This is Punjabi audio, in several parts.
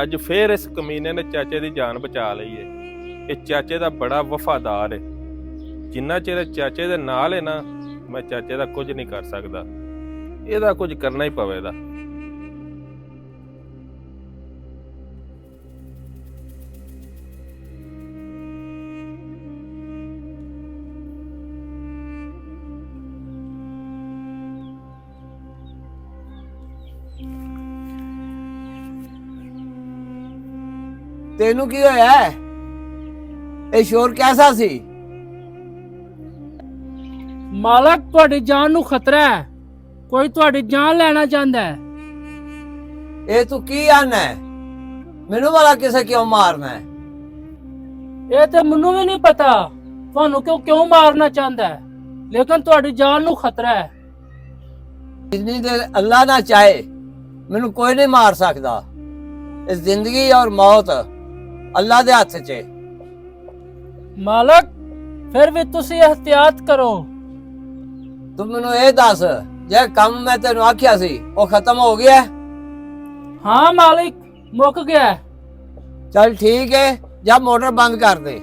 ਅੱਜ ਫੇਰ ਇਸ ਕਮੀਨੇ ਨੇ ਚਾਚੇ ਦੀ ਜਾਨ ਬਚਾ ਲਈ ਏ। ਇਹ ਚਾਚੇ ਦਾ ਬੜਾ ਵਫਾਦਾਰ ਏ। ਜਿੰਨਾ ਚਿਰ ਚਾਚੇ ਦੇ ਨਾਲ ਏ ਨਾ, ਮੈਂ ਚਾਚੇ ਦਾ ਕੁਝ ਨਹੀਂ ਕਰ ਸਕਦਾ। ਇਹਦਾ ਕੁਝ ਕਰਨਾ ਹੀ ਪਵੇਗਾ। ਤੈਨੂੰ ਕੀ ਹੋਇਆ? ਇਹ ਸ਼ੋਰ ਕੈਸਾ ਸੀ? ਮਾਲਕ, ਤੁਹਾਡੀ ਜਾਨ ਨੂੰ ਖਤਰਾ ਹੈ। ਕੋਈ ਤੁਹਾਡੀ ਜਾਨ ਲੈਣਾ ਚਾਹੁੰਦਾ ਹੈ। ਇਹ ਤੂੰ ਕੀ ਆਨਾ ਹੈ? ਮੈਨੂੰ ਵਾਲਾ ਕਿਸੇ ਕਿਉਂ ਮਾਰਨਾ ਹੈ? ਇਹ ਤੇ ਮੈਨੂੰ ਵੀ ਨਹੀਂ ਪਤਾ ਤੁਹਾਨੂੰ ਕਿਉਂ ਮਾਰਨਾ ਚਾਹੁੰਦਾ ਹੈ, ਲੇਕਿਨ ਤੁਹਾਡੀ ਜਾਨ ਨੂੰ ਖਤਰਾ ਹੈ। ਜਿੰਨੀ ਦੇਰ ਅੱਲਾ ਨਾ ਚਾਹੇ ਮੈਨੂੰ ਕੋਈ ਨਹੀਂ ਮਾਰ ਸਕਦਾ। ਇਸ ਜ਼ਿੰਦਗੀ ਔਰ ਮੌਤ ਅੱਲਾ ਦੇ ਹੱਥ 'ਚ ਹੈ। ਮਾਲਕ, ਫਿਰ ਵੀ ਤੁਸੀਂ ਇhtiyat ਕਰੋ। ਤੂੰ ਮੈਨੂੰ ਇਹ ਦੱਸ, ਜੇ ਕੰਮ ਮੈਂ ਤੈਨੂੰ ਆਖਿਆ ਸੀ ਉਹ ਖਤਮ ਹੋ ਗਿਆ? ਹਾਂ ਮਾਲਿਕ, ਮੁੱਕ ਗਿਆ। चल ठीक है, जा मोटर बंद कर दे।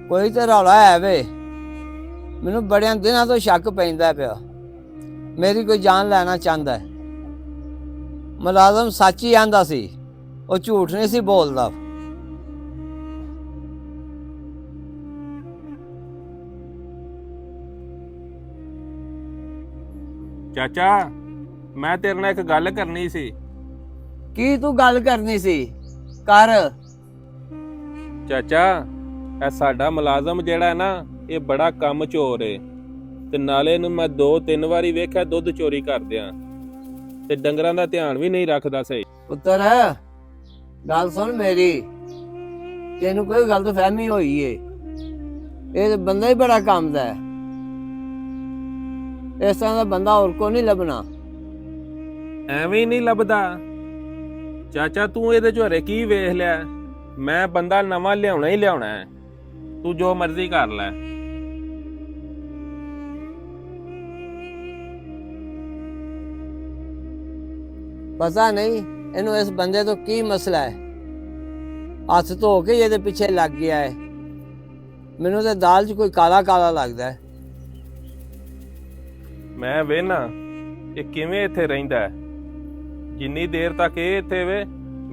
कोई तो रौला है वे, मैनू बड़े दिनों तो शक पैंदा पिया मेरी कोई जान लेना चाहता है। मुलाजम सच ही आंदा सी, वो झूठ नहीं सी बोलदा। चाचा, मैं तेरे नाल एक गल करनी सी। की तू गल करनी सी? कर। चाचा, ਇਹ ਸਾਡਾ ਮੁਲਾਜ਼ਮ ਜਿਹੜਾ ਹੈ ਨਾ, ਇਹ ਬੜਾ ਕੰਮ ਚੋਰ ਏ ਤੇ ਨਾਲੇ ਇਹਨੂੰ ਮੈਂ 2-3 ਵਾਰੀ ਵੇਖਿਆ ਦੁੱਧ ਚੋਰੀ ਕਰਦਿਆਂ, ਤੇ ਡੰਗਰਾਂ ਦਾ ਧਿਆਨ ਵੀ ਨਹੀਂ ਰੱਖਦਾ ਸਹੀ। ਪੁੱਤਰ ਗੱਲ ਸੁਣ ਮੇਰੀ, ਤੈਨੂੰ ਕੋਈ ਗਲਤਫਹਿਮੀ ਹੋਈ ਏ। ਇਹ ਬੰਦਾ ਹੀ ਬੜਾ ਕੰਮ ਦਾ ਹੈ, ਇਸ ਤਰ੍ਹਾਂ ਦਾ ਬੰਦਾ ਹੋਰ ਕੋ ਨਹੀਂ ਲੱਭਣਾ। ਐਵੇਂ ਹੀ ਨਹੀਂ ਲੱਭਦਾ ਚਾਚਾ, ਤੂੰ ਇਹਦੇ ਚ ਹਰੇ ਕੀ ਵੇਖ ਲਿਆ? ਮੈਂ ਬੰਦਾ ਨਵਾਂ ਲਿਆਉਣਾ ਹੀ ਲਿਆਉਣਾ ਹੈ, ਤੂੰ ਜੋ ਮਰਜ਼ੀ ਕਰ ਲੈ। ਪਤਾ ਨਹੀਂ ਇਹਨੂੰ ਇਸ ਬੰਦੇ ਤੋਂ ਕੀ ਮਸਲਾ ਹੈ, ਹੱਥ ਧੋ ਕੇ ਇਹਦੇ ਪਿੱਛੇ ਲੱਗ ਗਿਆ ਹੈ। ਮੈਨੂੰ ਤਾਂ ਦਾਲ 'ਚ ਕੋਈ ਕਾਲਾ ਕਾਲਾ ਲੱਗਦਾ ਹੈ। ਮੈਂ ਵੇਖਣਾ ਇਹ ਕਿਵੇਂ ਇੱਥੇ ਰਹਿੰਦਾ ਹੈ। ਜਿੰਨੀ ਦੇਰ ਤੱਕ ਇਹ ਇੱਥੇ ਵੇ,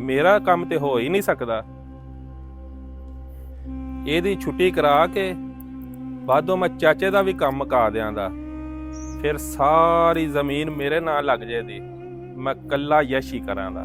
ਮੇਰਾ ਕੰਮ ਤੇ ਹੋ ਹੀ ਨਹੀਂ ਸਕਦਾ। ਇਹਦੀ ਛੁੱਟੀ ਕਰਾ ਕੇ ਬਾਅਦੋਂ ਮੈਂ ਚਾਚੇ ਦਾ ਵੀ ਕੰਮ ਮੁਕਾ ਦਿਆਂਗਾ, ਫਿਰ ਸਾਰੀ ਜ਼ਮੀਨ ਮੇਰੇ ਨਾਲ ਲੱਗ ਜਾਏਗੀ, ਮੈਂ ਕੱਲਾ ਯਸ਼ ਹੀ ਕਰਾਂਗਾ।